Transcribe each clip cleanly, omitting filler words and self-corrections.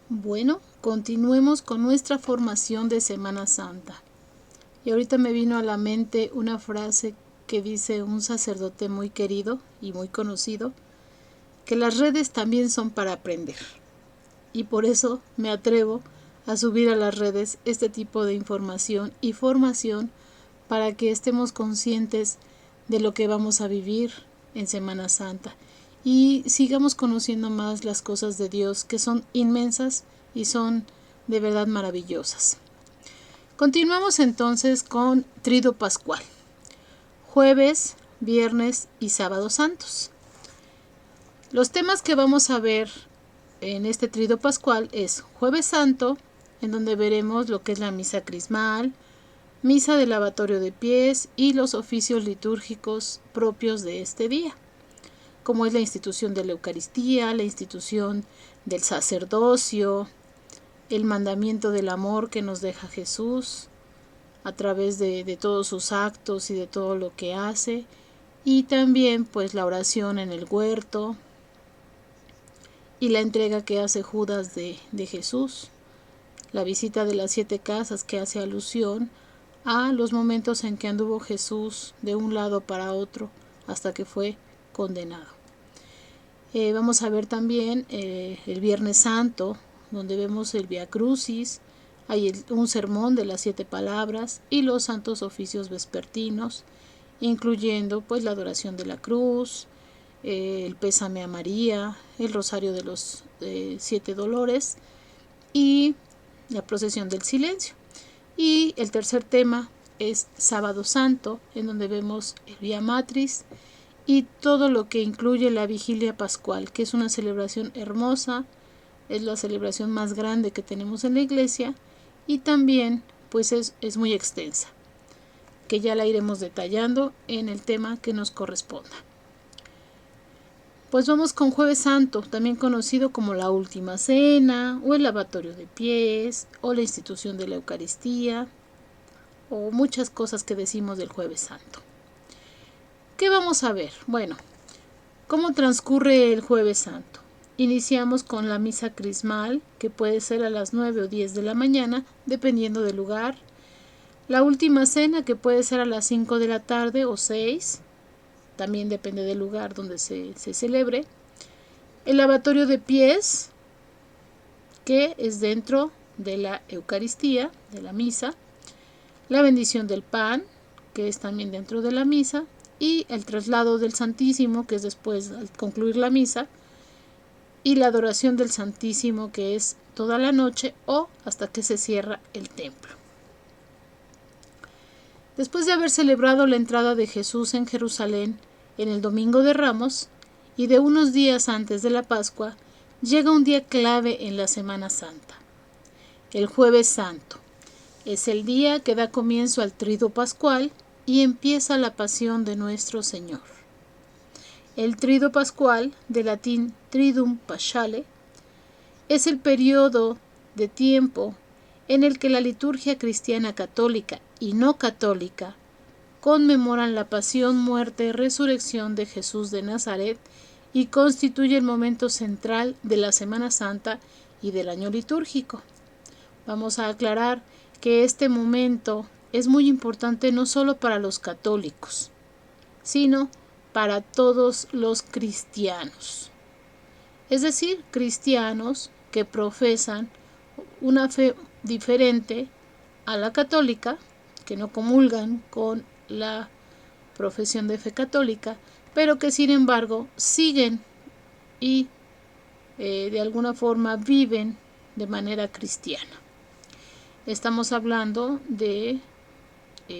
Bueno, continuemos con nuestra formación de Semana Santa. Y ahorita me vino a la mente una frase que dice un sacerdote muy querido y muy conocido, que las redes también son para aprender. Y por eso me atrevo a subir a las redes este tipo de información y formación para que estemos conscientes de lo que vamos a vivir en Semana Santa y sigamos conociendo más las cosas de Dios, que son inmensas y son de verdad maravillosas. Continuamos entonces con Trido Pascual, jueves, viernes y sábado santos. Los temas que vamos a ver en este Trido Pascual es Jueves Santo, en donde veremos lo que es la misa crismal, misa de lavatorio de pies y los oficios litúrgicos propios de este día, como es la institución de la Eucaristía, la institución del sacerdocio, el mandamiento del amor que nos deja Jesús a través de todos sus actos y de todo lo que hace, y también pues la oración en el huerto y la entrega que hace Judas de Jesús, la visita de las 7 casas que hace alusión a los momentos en que anduvo Jesús de un lado para otro hasta que fue condenado. Vamos a ver también el Viernes Santo, donde vemos el Vía Crucis, hay un sermón de las 7 palabras y los santos oficios vespertinos, incluyendo pues la adoración de la cruz, el pésame a María, el rosario de los 7 dolores y la procesión del silencio. Y el tercer tema es Sábado Santo, en donde vemos el Vía Matris y todo lo que incluye la Vigilia Pascual, que es una celebración hermosa, es la celebración más grande que tenemos en la iglesia y también pues es muy extensa, que ya la iremos detallando en el tema que nos corresponda. Pues vamos con Jueves Santo, también conocido como la Última Cena, o el lavatorio de pies, o la institución de la Eucaristía, o muchas cosas que decimos del Jueves Santo. ¿Qué vamos a ver? Bueno, ¿cómo transcurre el Jueves Santo? Iniciamos con la misa crismal, que puede ser a las 9 o 10 de la mañana, dependiendo del lugar. La Última Cena, que puede ser a las 5 de la tarde o 6, también depende del lugar donde se celebre. El lavatorio de pies, que es dentro de la Eucaristía, de la misa. La bendición del pan, que es también dentro de la misa. Y el traslado del Santísimo, que es después al concluir la misa. Y la adoración del Santísimo, que es toda la noche o hasta que se cierra el templo. Después de haber celebrado la entrada de Jesús en Jerusalén en el Domingo de Ramos y de unos días antes de la Pascua, llega un día clave en la Semana Santa, el Jueves Santo. Es el día que da comienzo al Trido Pascual y empieza la pasión de nuestro Señor. El Trido Pascual, de latín Triduum Paschale, es el periodo de tiempo en el que la liturgia cristiana católica y no católica conmemoran la pasión, muerte y resurrección de Jesús de Nazaret y constituye el momento central de la Semana Santa y del año litúrgico. Vamos a aclarar que este momento es muy importante no solo para los católicos, sino para todos los cristianos. Es decir, cristianos que profesan una fe diferente a la católica, que no comulgan con la profesión de fe católica, pero que sin embargo siguen y de alguna forma viven de manera cristiana. Estamos hablando de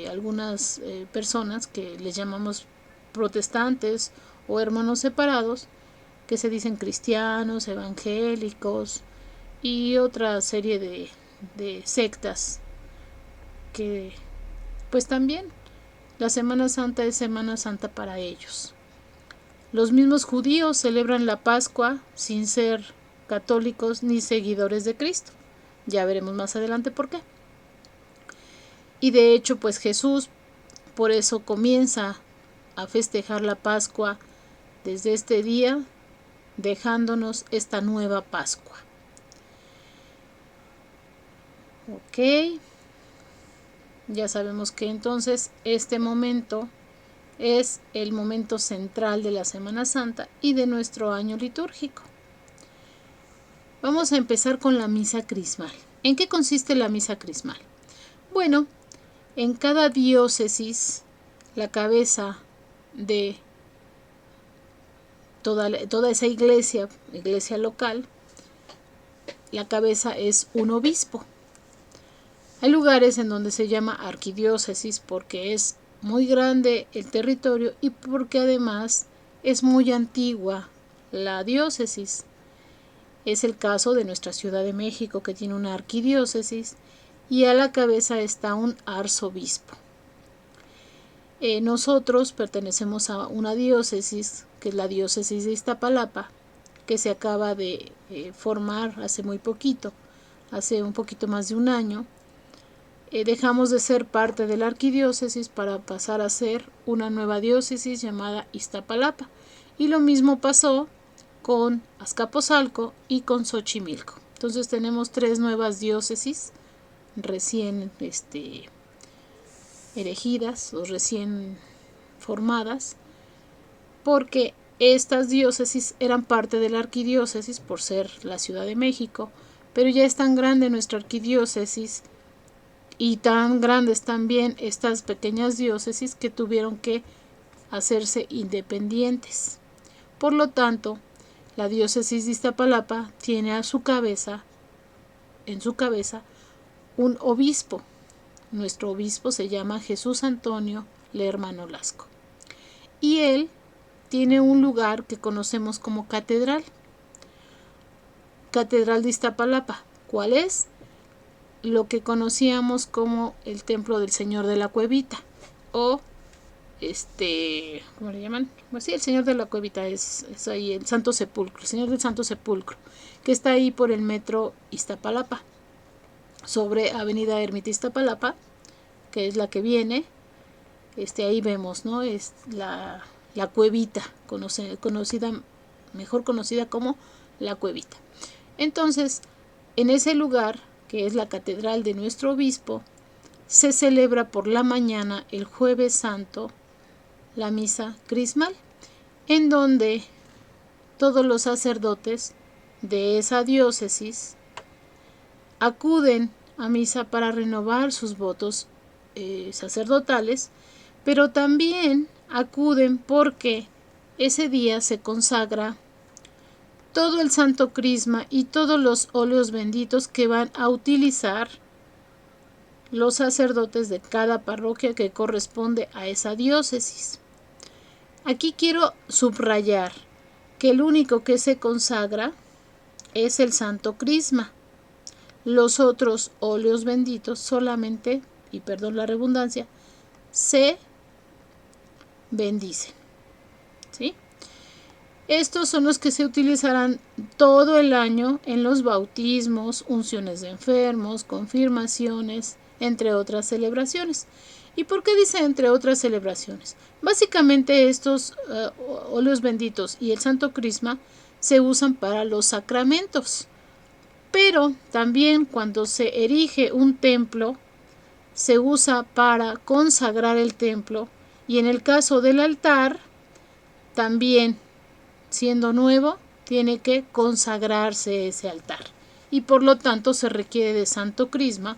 algunas personas que les llamamos protestantes o hermanos separados, que se dicen cristianos, evangélicos y otra serie de sectas que pues también la Semana Santa es Semana Santa para ellos. Los mismos judíos celebran la Pascua sin ser católicos ni seguidores de Cristo. Ya veremos más adelante por qué. Y de hecho pues Jesús por eso comienza a festejar la Pascua desde este día, dejándonos esta nueva Pascua. Ok, ya sabemos que entonces este momento es el momento central de la Semana Santa y de nuestro año litúrgico. Vamos a empezar con la misa crismal. ¿En qué consiste la misa crismal? Bueno, en cada diócesis, la cabeza de toda esa iglesia local, la cabeza es un obispo. Hay lugares en donde se llama arquidiócesis porque es muy grande el territorio y porque además es muy antigua la diócesis. Es el caso de nuestra Ciudad de México, que tiene una arquidiócesis y a la cabeza está un arzobispo. Nosotros pertenecemos a una diócesis, que es la diócesis de Iztapalapa, que se acaba de formar hace muy poquito, hace un poquito más de un año. Dejamos de ser parte de la arquidiócesis para pasar a ser una nueva diócesis llamada Iztapalapa. Y lo mismo pasó con Azcapotzalco y con Xochimilco. Entonces tenemos 3 nuevas diócesis recién erigidas o recién formadas, porque estas diócesis eran parte de la arquidiócesis por ser la Ciudad de México, pero ya es tan grande nuestra arquidiócesis y tan grandes también estas pequeñas diócesis que tuvieron que hacerse independientes. Por lo tanto, la diócesis de Iztapalapa tiene en su cabeza, un obispo. Nuestro obispo se llama Jesús Antonio Lerman Olasco. Y él tiene un lugar que conocemos como catedral. Catedral de Iztapalapa. ¿Cuál es? Lo que conocíamos como el templo del Señor de la Cuevita. O ¿cómo le llaman? Pues sí, el Señor de la Cuevita es ahí el Santo Sepulcro, el Señor del Santo Sepulcro, que está ahí por el metro Iztapalapa, sobre Avenida Ermita Iztapalapa, que es la que viene. Ahí vemos, ¿no? Es la Cuevita, mejor conocida como la Cuevita. Entonces, en ese lugar, que es la catedral de nuestro obispo, se celebra por la mañana, el Jueves Santo, la misa crismal, en donde todos los sacerdotes de esa diócesis acuden a misa para renovar sus votos sacerdotales, pero también acuden porque ese día se consagra todo el Santo Crisma y todos los óleos benditos que van a utilizar los sacerdotes de cada parroquia que corresponde a esa diócesis. Aquí quiero subrayar que el único que se consagra es el Santo Crisma. Los otros óleos benditos solamente, y perdón la redundancia, se bendicen. ¿Sí? Estos son los que se utilizarán todo el año en los bautismos, unciones de enfermos, confirmaciones, entre otras celebraciones. ¿Y por qué dice entre otras celebraciones? Básicamente estos óleos benditos y el Santo Crisma se usan para los sacramentos, pero también cuando se erige un templo se usa para consagrar el templo, y en el caso del altar también, siendo nuevo, tiene que consagrarse ese altar y por lo tanto se requiere de Santo Crisma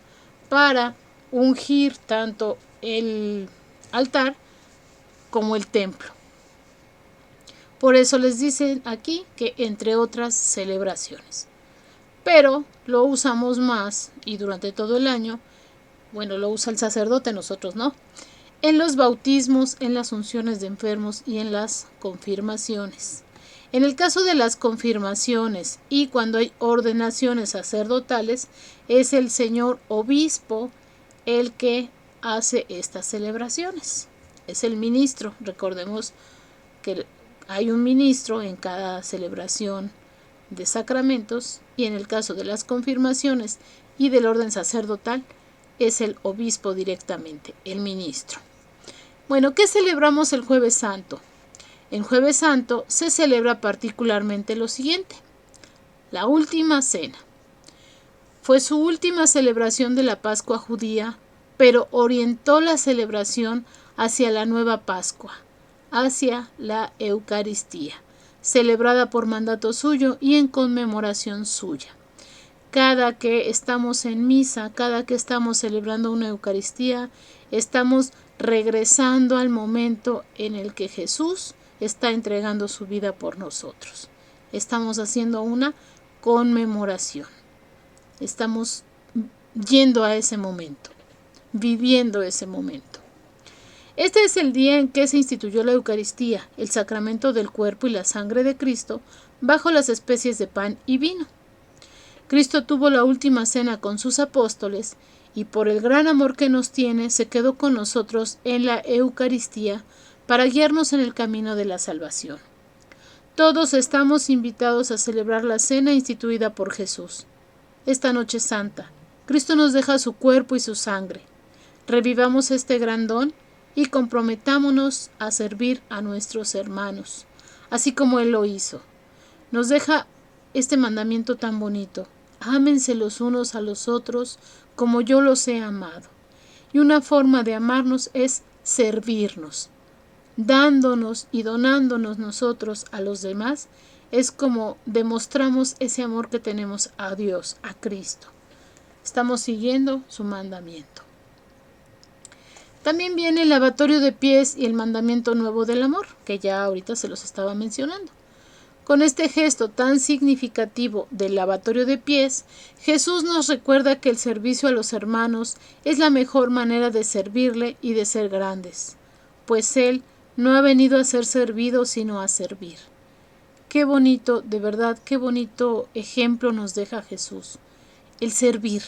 para ungir tanto el altar como el templo. Por eso les dicen aquí que entre otras celebraciones, pero lo usamos más y durante todo el año. Bueno, lo usa el sacerdote, nosotros no. En los bautismos, en las unciones de enfermos y en las confirmaciones. En el caso de las confirmaciones y cuando hay ordenaciones sacerdotales, es el señor obispo el que hace estas celebraciones. Es el ministro. Recordemos que hay un ministro en cada celebración de sacramentos, y en el caso de las confirmaciones y del orden sacerdotal es el obispo directamente, el ministro. Bueno, ¿qué celebramos el Jueves Santo? El Jueves Santo se celebra particularmente lo siguiente: la última cena. Fue su última celebración de la Pascua judía, pero orientó la celebración hacia la nueva Pascua, hacia la Eucaristía, celebrada por mandato suyo y en conmemoración suya. Cada que estamos en misa, cada que estamos celebrando una Eucaristía, estamos regresando al momento en el que Jesús está entregando su vida por nosotros. Estamos haciendo una conmemoración. Estamos yendo a ese momento, viviendo ese momento. Este es el día en que se instituyó la Eucaristía, el sacramento del cuerpo y la sangre de Cristo, bajo las especies de pan y vino. Cristo tuvo la última cena con sus apóstoles y por el gran amor que nos tiene, se quedó con nosotros en la Eucaristía para guiarnos en el camino de la salvación. Todos estamos invitados a celebrar la cena instituida por Jesús. Esta noche santa, Cristo nos deja su cuerpo y su sangre. Revivamos este gran don y comprometámonos a servir a nuestros hermanos, así como Él lo hizo. Nos deja este mandamiento tan bonito: ámense los unos a los otros como yo los he amado. Y una forma de amarnos es servirnos, dándonos y donándonos nosotros a los demás. Es como demostramos ese amor que tenemos a Dios, a Cristo. Estamos siguiendo su mandamiento. También viene el lavatorio de pies y el mandamiento nuevo del amor, que ya ahorita se los estaba mencionando. Con este gesto tan significativo del lavatorio de pies, Jesús nos recuerda que el servicio a los hermanos es la mejor manera de servirle y de ser grandes, pues Él no ha venido a ser servido, sino a servir. Qué bonito, de verdad, qué bonito ejemplo nos deja Jesús. El servir.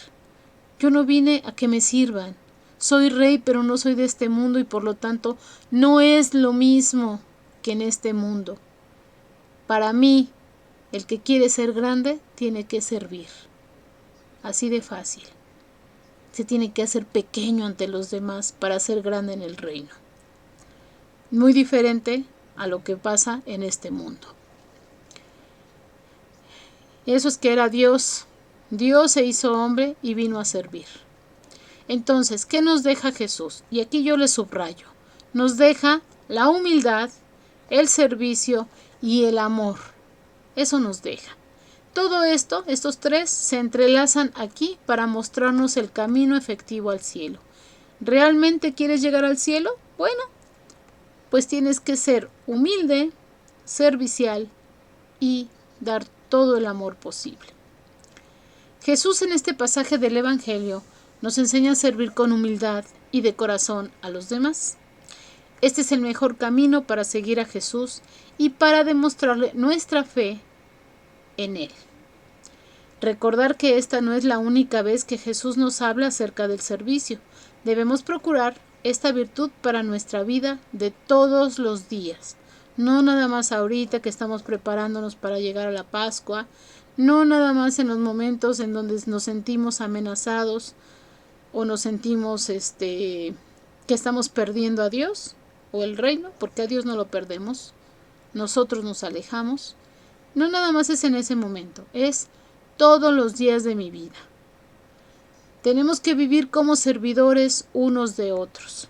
Yo no vine a que me sirvan. Soy rey, pero no soy de este mundo y por lo tanto no es lo mismo que en este mundo. Para mí, el que quiere ser grande tiene que servir. Así de fácil. Se tiene que hacer pequeño ante los demás para ser grande en el reino. Muy diferente a lo que pasa en este mundo. Eso es que era Dios. Dios se hizo hombre y vino a servir. Entonces, ¿qué nos deja Jesús? Y aquí yo le subrayo. Nos deja la humildad, el servicio y el amor. Eso nos deja. Todo esto, estos tres, se entrelazan aquí para mostrarnos el camino efectivo al cielo. ¿Realmente quieres llegar al cielo? Bueno, pues tienes que ser humilde, servicial y dar todo el amor posible. Jesús en este pasaje del Evangelio nos enseña a servir con humildad y de corazón a los demás. Este es el mejor camino para seguir a Jesús y para demostrarle nuestra fe en Él. Recordar que esta no es la única vez que Jesús nos habla acerca del servicio. Debemos procurar esta virtud para nuestra vida de todos los días. No nada más ahorita que estamos preparándonos para llegar a la Pascua, no nada más en los momentos en donde nos sentimos amenazados o nos sentimos que estamos perdiendo a Dios o el reino, porque a Dios no lo perdemos, nosotros nos alejamos. No nada más es en ese momento, es todos los días de mi vida. Tenemos que vivir como servidores unos de otros.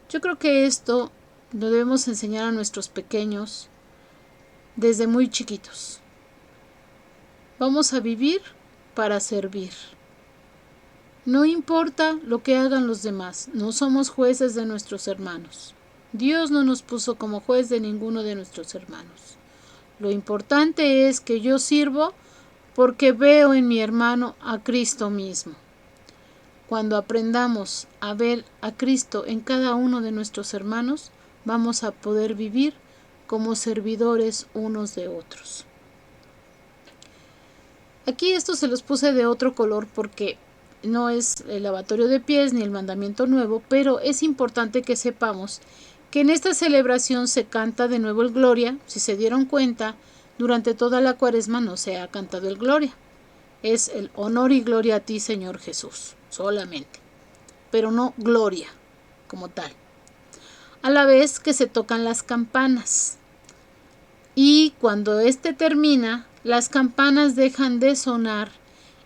Yo creo que esto lo debemos enseñar a nuestros pequeños desde muy chiquitos. Vamos a vivir para servir. No importa lo que hagan los demás, no somos jueces de nuestros hermanos. Dios no nos puso como juez de ninguno de nuestros hermanos. Lo importante es que yo sirvo porque veo en mi hermano a Cristo mismo. Cuando aprendamos a ver a Cristo en cada uno de nuestros hermanos, vamos a poder vivir como servidores unos de otros. Aquí esto se los puse de otro color porque no es el lavatorio de pies ni el mandamiento nuevo, pero es importante que sepamos que en esta celebración se canta de nuevo el Gloria. Si se dieron cuenta, durante toda la Cuaresma no se ha cantado el Gloria. Es el honor y gloria a ti, Señor Jesús, solamente, pero no gloria como tal. A la vez que se tocan las campanas. Y cuando termina, las campanas dejan de sonar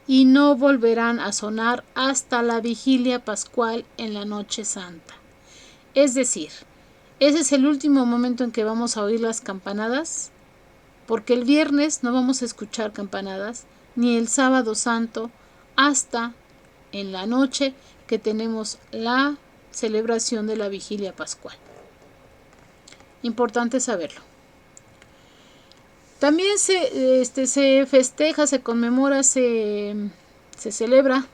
y no volverán a sonar hasta la vigilia pascual en la noche santa. Es decir, ese es el último momento en que vamos a oír las campanadas, porque el viernes no vamos a escuchar campanadas, ni el sábado santo, hasta en la noche que tenemos la celebración de la vigilia pascual. Importante saberlo. También se festeja, se conmemora, se celebra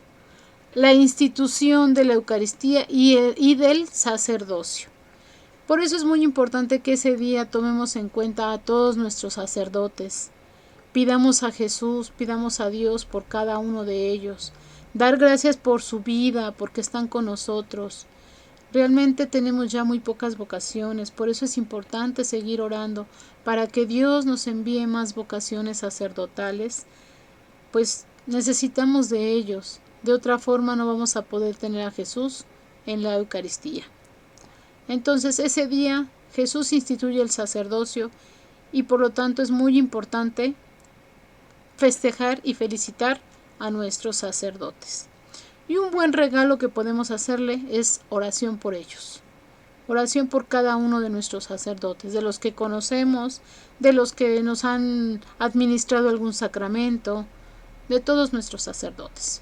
la institución de la Eucaristía y del sacerdocio. Por eso es muy importante que ese día tomemos en cuenta a todos nuestros sacerdotes. Pidamos a Jesús, pidamos a Dios por cada uno de ellos. Dar gracias por su vida, porque están con nosotros. Realmente tenemos ya muy pocas vocaciones, por eso es importante seguir orando para que Dios nos envíe más vocaciones sacerdotales, pues necesitamos de ellos. De otra forma no vamos a poder tener a Jesús en la Eucaristía. Entonces ese día Jesús instituye el sacerdocio y por lo tanto es muy importante festejar y felicitar a nuestros sacerdotes. Y un buen regalo que podemos hacerle es oración por ellos. Oración por cada uno de nuestros sacerdotes, de los que conocemos, de los que nos han administrado algún sacramento, de todos nuestros sacerdotes.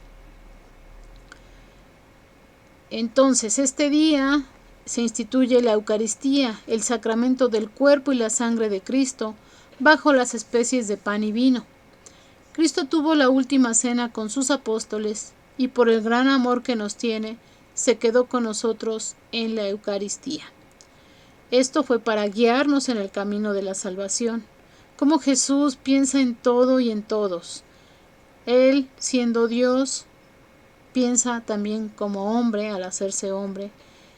Entonces, este día se instituye la Eucaristía, el sacramento del cuerpo y la sangre de Cristo, bajo las especies de pan y vino. Cristo tuvo la última cena con sus apóstoles y por el gran amor que nos tiene, se quedó con nosotros en la Eucaristía. Esto fue para guiarnos en el camino de la salvación. Como Jesús piensa en todo y en todos. Él, siendo Dios, piensa también como hombre al hacerse hombre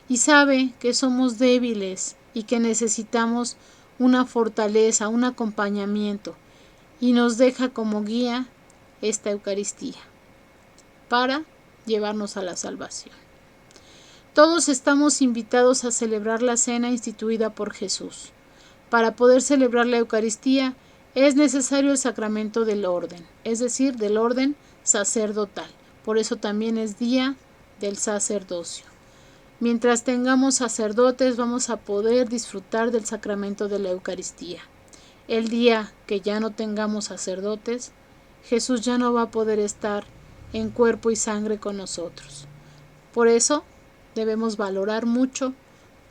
y sabe que somos débiles y que necesitamos una fortaleza, un acompañamiento, y nos deja como guía esta Eucaristía para llevarnos a la salvación. Todos estamos invitados a celebrar la cena instituida por Jesús. Para poder celebrar la Eucaristía es necesario el sacramento del orden, es decir, del orden sacerdotal. Por eso también es día del sacerdocio. Mientras tengamos sacerdotes vamos a poder disfrutar del sacramento de la Eucaristía. El día que ya no tengamos sacerdotes, Jesús ya no va a poder estar en cuerpo y sangre con nosotros. Por eso debemos valorar mucho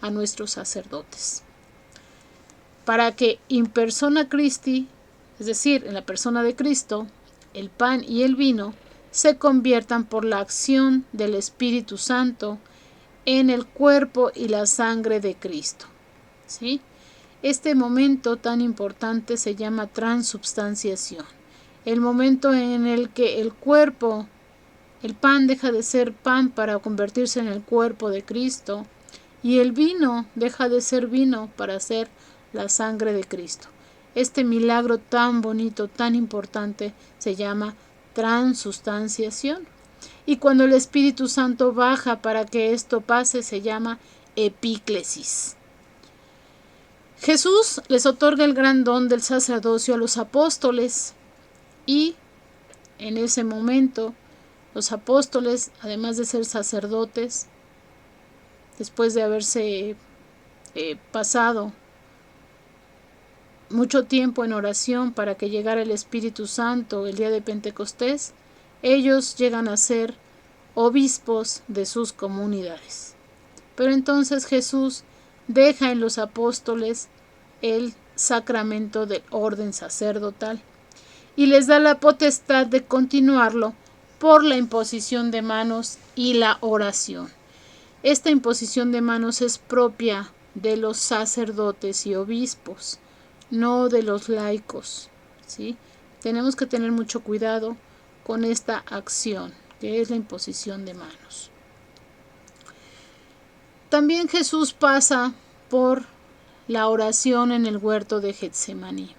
a nuestros sacerdotes. Para que in persona Christi, es decir, en la persona de Cristo, el pan y el vino se conviertan por la acción del Espíritu Santo en el cuerpo y la sangre de Cristo. ¿Sí? Este momento tan importante se llama transubstanciación. El momento en el que el cuerpo, el pan deja de ser pan para convertirse en el cuerpo de Cristo y el vino deja de ser vino para ser la sangre de Cristo. Este milagro tan bonito, tan importante, se llama transubstanciación. Y cuando el Espíritu Santo baja para que esto pase, se llama epíclesis. Jesús les otorga el gran don del sacerdocio a los apóstoles y en ese momento los apóstoles, además de ser sacerdotes, después de haberse pasado mucho tiempo en oración para que llegara el Espíritu Santo el día de Pentecostés, ellos llegan a ser obispos de sus comunidades. Pero entonces Jesús deja en los apóstoles el sacramento del orden sacerdotal y les da la potestad de continuarlo por la imposición de manos y la oración. Esta imposición de manos es propia de los sacerdotes y obispos, no de los laicos, ¿sí? Tenemos que tener mucho cuidado con esta acción, que es la imposición de manos. También Jesús pasa por la oración en el huerto de Getsemaní.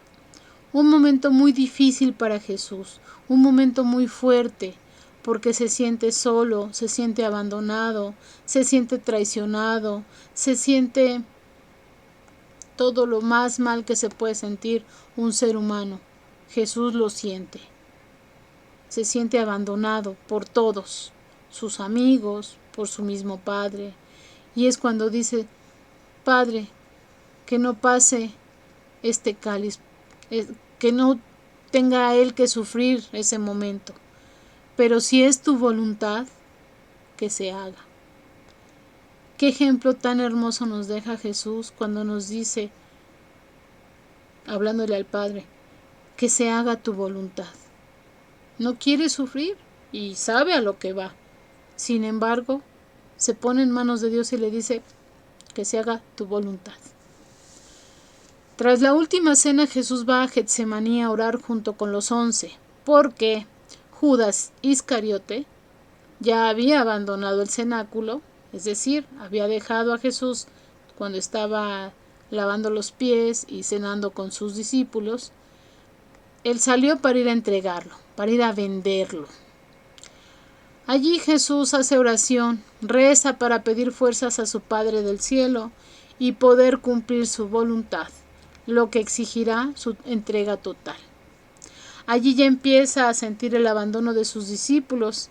Un momento muy difícil para Jesús, un momento muy fuerte, porque se siente solo, se siente abandonado, se siente traicionado, se siente todo lo más mal que se puede sentir un ser humano. Jesús lo siente. se siente abandonado por todos, sus amigos, por su mismo padre. Y es cuando dice: Padre, que no pase este cáliz, que no tenga él que sufrir ese momento, pero si es tu voluntad, que se haga. Qué ejemplo tan hermoso nos deja Jesús cuando nos dice, hablándole al Padre, que se haga tu voluntad. No quiere sufrir y sabe a lo que va. Sin embargo, se pone en manos de Dios y le dice que se haga tu voluntad. Tras la última cena, Jesús va a Getsemaní a orar junto con los 11, porque Judas Iscariote ya había abandonado el cenáculo, es decir, había dejado a Jesús cuando estaba lavando los pies y cenando con sus discípulos. Él salió para ir a entregarlo, para ir a venderlo. Allí Jesús hace oración, reza para pedir fuerzas a su Padre del cielo y poder cumplir su voluntad, lo que exigirá su entrega total. Allí ya empieza a sentir el abandono de sus discípulos,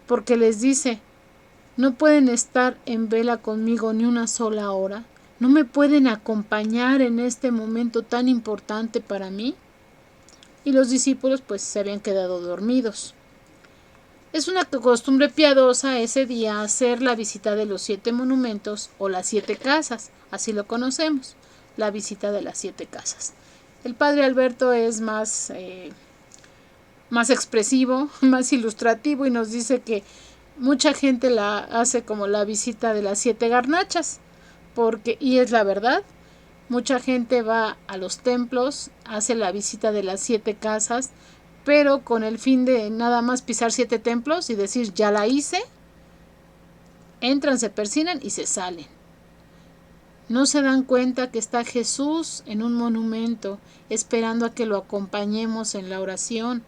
porque les dice: no pueden estar en vela conmigo ni una sola hora, no me pueden acompañar en este momento tan importante para mí. Y los discípulos pues se habían quedado dormidos. Es una costumbre piadosa ese día hacer la visita de los 7 monumentos o las 7 casas, así lo conocemos, la visita de las 7 casas. El padre Alberto es más expresivo, más ilustrativo y nos dice que mucha gente la hace como la visita de las 7 garnachas, y es la verdad. Mucha gente va a los templos, hace la visita de las 7 casas, pero con el fin de nada más pisar 7 templos y decir ya la hice. Entran, se persignan y se salen. No se dan cuenta que está Jesús en un monumento esperando a que lo acompañemos en la oración.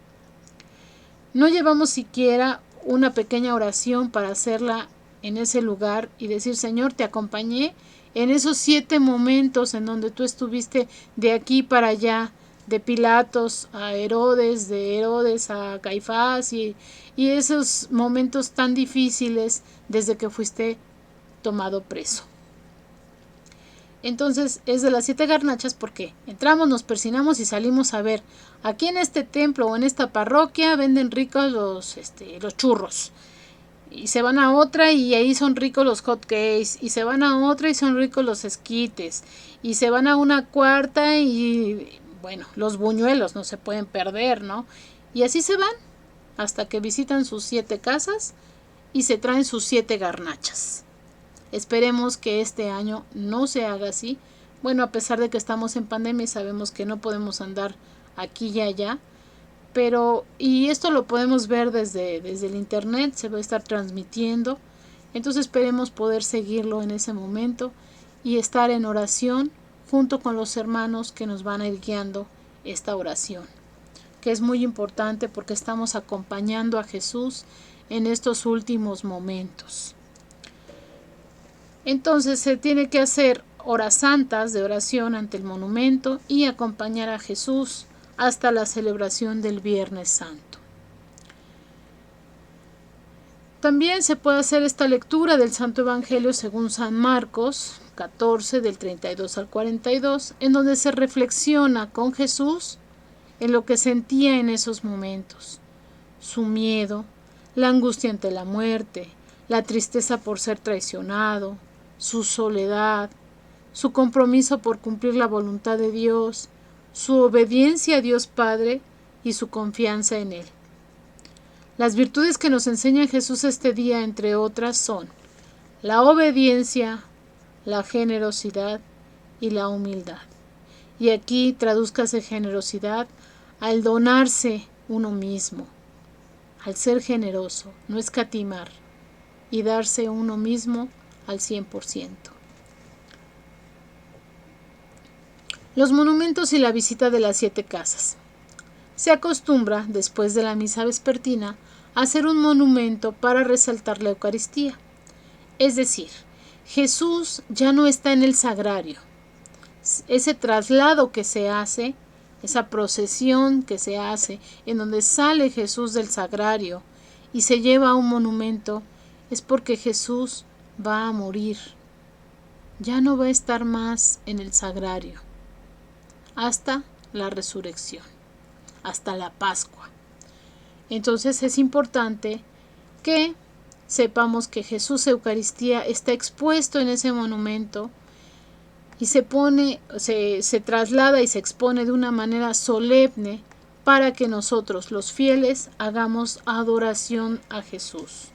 No llevamos siquiera una pequeña oración para hacerla en ese lugar y decir: Señor, te acompañé en esos 7 momentos en donde tú estuviste de aquí para allá, de Pilatos a Herodes, de Herodes a Caifás y esos momentos tan difíciles desde que fuiste tomado preso. Entonces es de las 7 garnachas porque entramos, nos persinamos y salimos a ver. Aquí en este templo o en esta parroquia venden ricos los churros. Y se van a otra y ahí son ricos los hot cakes. Y se van a otra y son ricos los esquites. Y se van a una cuarta y bueno, los buñuelos no se pueden perder, ¿no? Y así se van hasta que visitan sus 7 casas y se traen sus 7 garnachas. Esperemos que este año no se haga así. Bueno, a pesar de que estamos en pandemia y sabemos que no podemos andar aquí y allá, y esto lo podemos ver desde el internet, se va a estar transmitiendo. Entonces esperemos poder seguirlo en ese momento y estar en oración junto con los hermanos que nos van a ir guiando esta oración, que es muy importante porque estamos acompañando a Jesús en estos últimos momentos. Entonces se tiene que hacer horas santas de oración ante el monumento y acompañar a Jesús hasta la celebración del Viernes Santo. También se puede hacer esta lectura del Santo Evangelio según San Marcos 14 del 32 al 42, en donde se reflexiona con Jesús en lo que sentía en esos momentos: su miedo, la angustia ante la muerte, la tristeza por ser traicionado, su soledad, su compromiso por cumplir la voluntad de Dios, su obediencia a Dios Padre y su confianza en Él. Las virtudes que nos enseña Jesús este día, entre otras, son la obediencia, la generosidad y la humildad. Y aquí tradúzcase generosidad al donarse uno mismo, al ser generoso, no escatimar y darse uno mismo al 100%. Los monumentos y la visita de las 7 casas. Se acostumbra, después de la misa vespertina, a hacer un monumento para resaltar la Eucaristía. Es decir, Jesús ya no está en el sagrario. Ese traslado que se hace esa procesión que se hace, en donde sale Jesús del sagrario y se lleva a un monumento, es porque Jesús va a morir. Ya no va a estar más en el sagrario hasta la resurrección, hasta la Pascua. Entonces es importante que sepamos que Jesús Eucaristía está expuesto en ese monumento y se traslada y se expone de una manera solemne para que nosotros, los fieles, hagamos adoración a Jesús.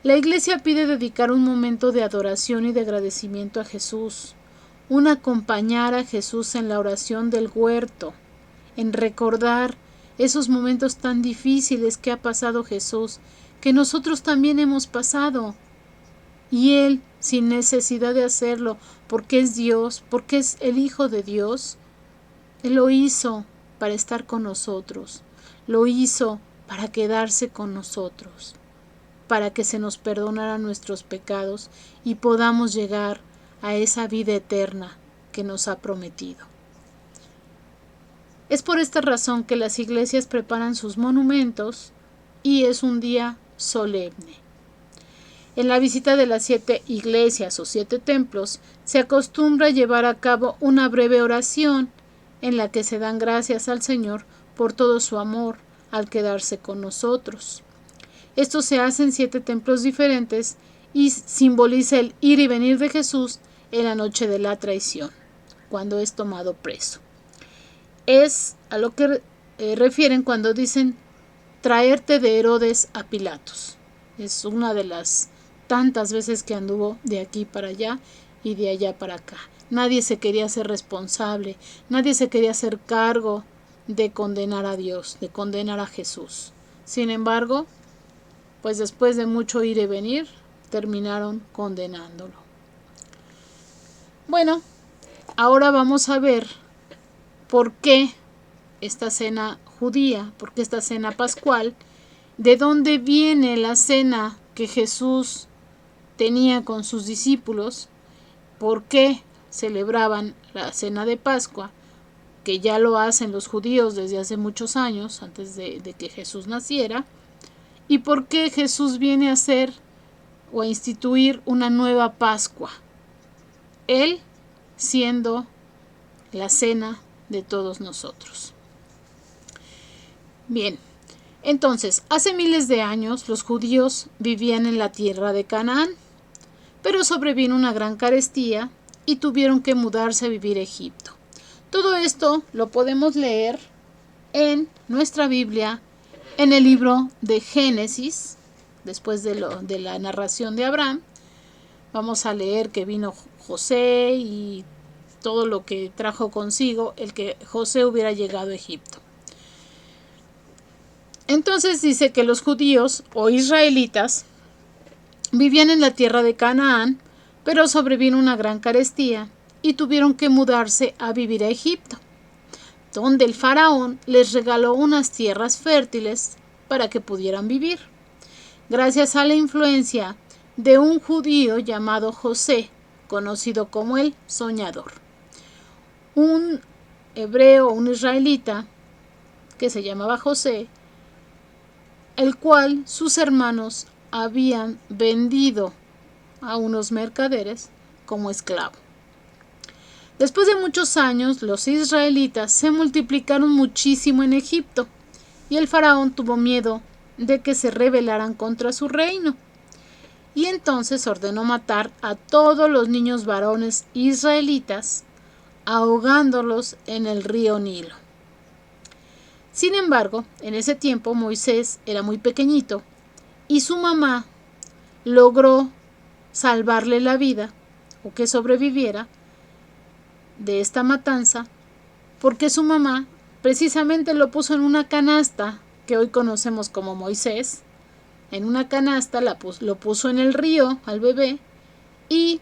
La Iglesia pide dedicar un momento de adoración y de agradecimiento a Jesús, un acompañar a Jesús en la oración del huerto, en recordar esos momentos tan difíciles que ha pasado Jesús, que nosotros también hemos pasado, y Él, sin necesidad de hacerlo, porque es Dios, porque es el Hijo de Dios, Él lo hizo para estar con nosotros, lo hizo para quedarse con nosotros, para que se nos perdonaran nuestros pecados y podamos llegar a esa vida eterna que nos ha prometido. Es por esta razón que las iglesias preparan sus monumentos y es un día solemne. En la visita de las 7 iglesias o 7 templos se acostumbra llevar a cabo una breve oración en la que se dan gracias al Señor por todo su amor al quedarse con nosotros. Esto se hace en 7 templos diferentes y simboliza el ir y venir de Jesús en la noche de la traición, cuando es tomado preso. Es a lo que refieren cuando dicen traerte de Herodes a Pilatos. Es una de las tantas veces que anduvo de aquí para allá y de allá para acá. Nadie se quería hacer responsable, nadie se quería hacer cargo de condenar a Dios, de condenar a Jesús. Sin embargo, pues después de mucho ir y venir, terminaron condenándolo. Bueno, ahora vamos a ver por qué esta cena judía, por qué esta cena pascual, de dónde viene la cena que Jesús tenía con sus discípulos, por qué celebraban la cena de Pascua, que ya lo hacen los judíos desde hace muchos años, antes de que Jesús naciera, y por qué Jesús viene a hacer o a instituir una nueva Pascua, Él siendo la cena de todos nosotros. Bien, entonces, hace miles de años los judíos vivían en la tierra de Canaán, pero sobrevino una gran carestía y tuvieron que mudarse a vivir a Egipto. Todo esto lo podemos leer en nuestra Biblia, en el libro de Génesis, después de la narración de Abraham. Vamos a leer que vino José y todo lo que trajo consigo el que José hubiera llegado a Egipto. Entonces dice que los judíos o israelitas vivían en la tierra de Canaán, pero sobrevino una gran carestía y tuvieron que mudarse a vivir a Egipto, donde el faraón les regaló unas tierras fértiles para que pudieran vivir, gracias a la influencia de un judío llamado José, conocido como el Soñador, un hebreo, un israelita que se llamaba José, el cual sus hermanos habían vendido a unos mercaderes como esclavo. Después de muchos años, los israelitas se multiplicaron muchísimo en Egipto y el faraón tuvo miedo de que se rebelaran contra su reino. Y entonces ordenó matar a todos los niños varones israelitas, ahogándolos en el río Nilo. Sin embargo, en ese tiempo Moisés era muy pequeñito y su mamá logró salvarle la vida o que sobreviviera de esta matanza, porque su mamá precisamente lo puso en una canasta que hoy conocemos como Moisés. En una canasta lo puso en el río al bebé y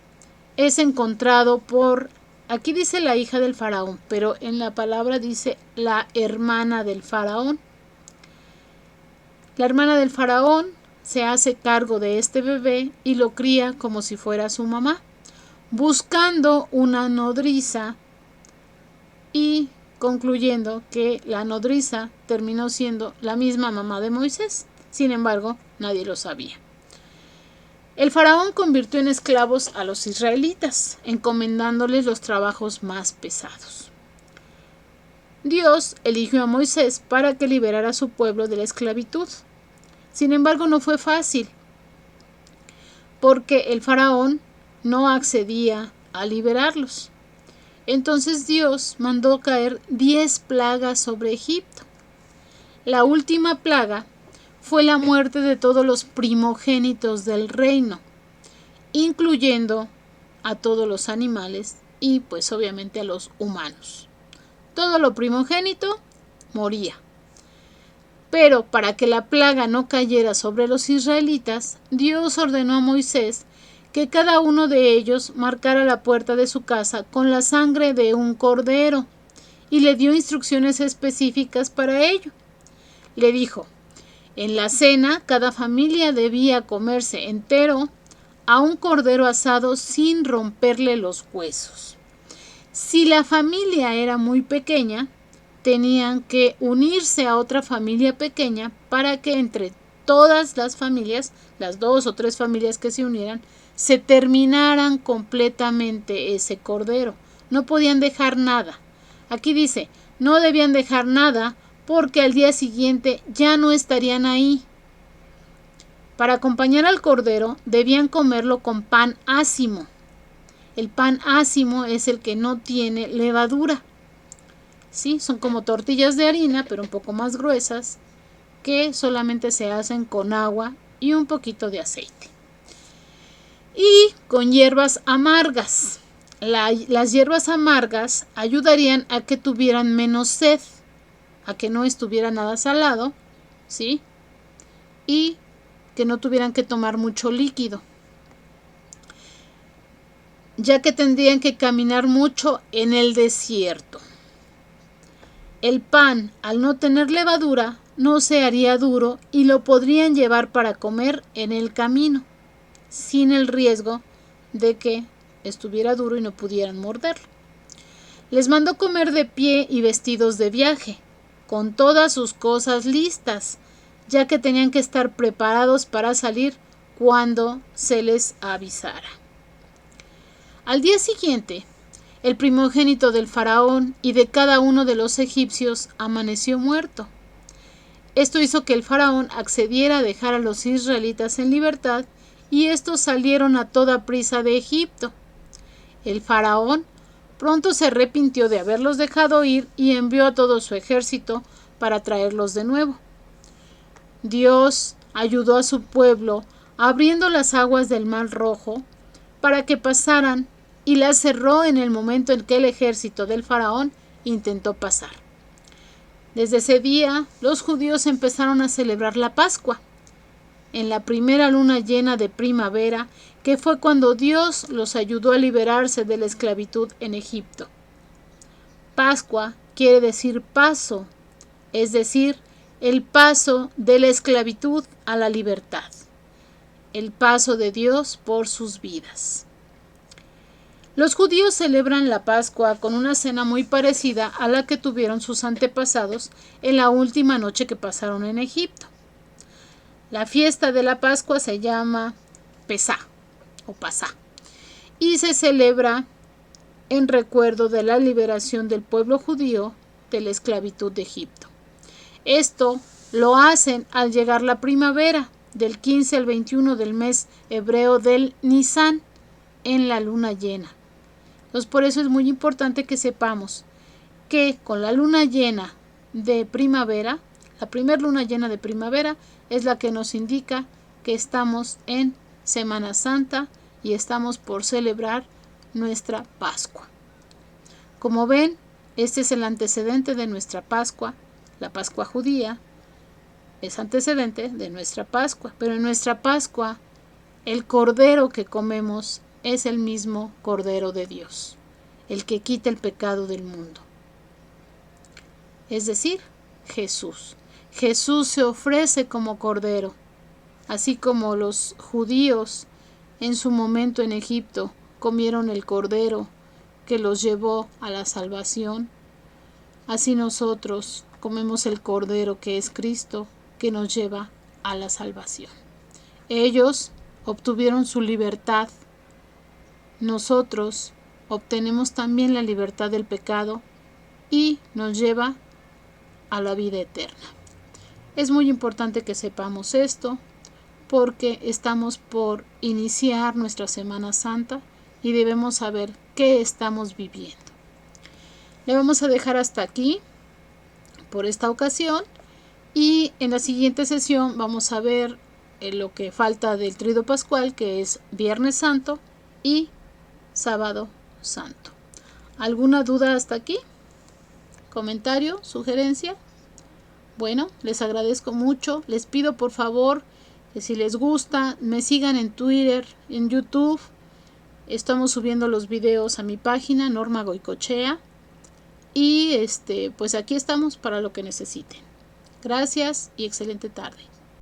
es encontrado por, aquí dice la hija del faraón, pero en la palabra dice la hermana del faraón. La hermana del faraón se hace cargo de este bebé y lo cría como si fuera su mamá, buscando una nodriza y concluyendo que la nodriza terminó siendo la misma mamá de Moisés. Sin embargo, nadie lo sabía. El faraón convirtió en esclavos a los israelitas, encomendándoles los trabajos más pesados. Dios eligió a Moisés para que liberara a su pueblo de la esclavitud. Sin embargo, no fue fácil, porque el faraón no accedía a liberarlos. Entonces Dios mandó caer 10 plagas sobre Egipto. La última plaga fue la muerte de todos los primogénitos del reino, incluyendo a todos los animales y pues obviamente a los humanos. Todo lo primogénito moría. Pero para que la plaga no cayera sobre los israelitas, Dios ordenó a Moisés que cada uno de ellos marcara la puerta de su casa con la sangre de un cordero, y le dio instrucciones específicas para ello. Le dijo: en la cena cada familia debía comerse entero a un cordero asado sin romperle los huesos. Si la familia era muy pequeña, tenían que unirse a otra familia pequeña para que entre todas las familias, las 2 o 3 familias que se unieran, se terminaran completamente ese cordero. No podían dejar nada. Aquí dice, no debían dejar nada porque al día siguiente ya no estarían ahí. Para acompañar al cordero debían comerlo con pan ácimo. El pan ácimo es el que no tiene levadura. Sí, son como tortillas de harina, pero un poco más gruesas, que solamente se hacen con agua y un poquito de aceite. Y con hierbas amargas. Las hierbas amargas ayudarían a que tuvieran menos sed, a que no estuviera nada salado, ¿sí? Y que no tuvieran que tomar mucho líquido, ya que tendrían que caminar mucho en el desierto. El pan, al no tener levadura, no se haría duro y lo podrían llevar para comer en el camino, sin el riesgo de que estuviera duro y no pudieran morderlo. Les mandó comer de pie y vestidos de viaje, con todas sus cosas listas, ya que tenían que estar preparados para salir cuando se les avisara. Al día siguiente, el primogénito del faraón y de cada uno de los egipcios amaneció muerto. Esto hizo que el faraón accediera a dejar a los israelitas en libertad y estos salieron a toda prisa de Egipto. El faraón pronto se arrepintió de haberlos dejado ir y envió a todo su ejército para traerlos de nuevo. Dios ayudó a su pueblo abriendo las aguas del Mar Rojo para que pasaran y las cerró en el momento en que el ejército del faraón intentó pasar. Desde ese día, los judíos empezaron a celebrar la Pascua, en la primera luna llena de primavera, que fue cuando Dios los ayudó a liberarse de la esclavitud en Egipto. Pascua quiere decir paso, es decir, el paso de la esclavitud a la libertad, el paso de Dios por sus vidas. Los judíos celebran la Pascua con una cena muy parecida a la que tuvieron sus antepasados en la última noche que pasaron en Egipto. La fiesta de la Pascua se llama Pesá o Pasá y se celebra en recuerdo de la liberación del pueblo judío de la esclavitud de Egipto. Esto lo hacen al llegar la primavera, del 15 al 21 del mes hebreo del Nisán, en la luna llena. Entonces, por eso es muy importante que sepamos que con la luna llena de primavera, la primera luna llena de primavera es la que nos indica que estamos en Semana Santa y estamos por celebrar nuestra Pascua. Como ven, este es el antecedente de nuestra Pascua. La Pascua judía es antecedente de nuestra Pascua, pero en nuestra Pascua el cordero que comemos es el mismo Cordero de Dios, el que quita el pecado del mundo. Es decir, Jesús. Jesús se ofrece como Cordero, así como los judíos en su momento en Egipto comieron el Cordero que los llevó a la salvación. así nosotros comemos el Cordero que es Cristo, que nos lleva a la salvación. Ellos obtuvieron su libertad. Nosotros obtenemos también la libertad del pecado y nos lleva a la vida eterna. Es muy importante que sepamos esto porque estamos por iniciar nuestra Semana Santa y debemos saber qué estamos viviendo. Le vamos a dejar hasta aquí por esta ocasión y en la siguiente sesión vamos a ver lo que falta del Tríodo Pascual, que es Viernes Santo y Sábado Santo. ¿Alguna duda hasta aquí? ¿Comentario? ¿Sugerencia? Bueno, les agradezco mucho. Les pido por favor que si les gusta me sigan en Twitter, en YouTube. Estamos subiendo los videos a mi página Norma Goicoechea y pues aquí estamos para lo que necesiten. Gracias y excelente tarde.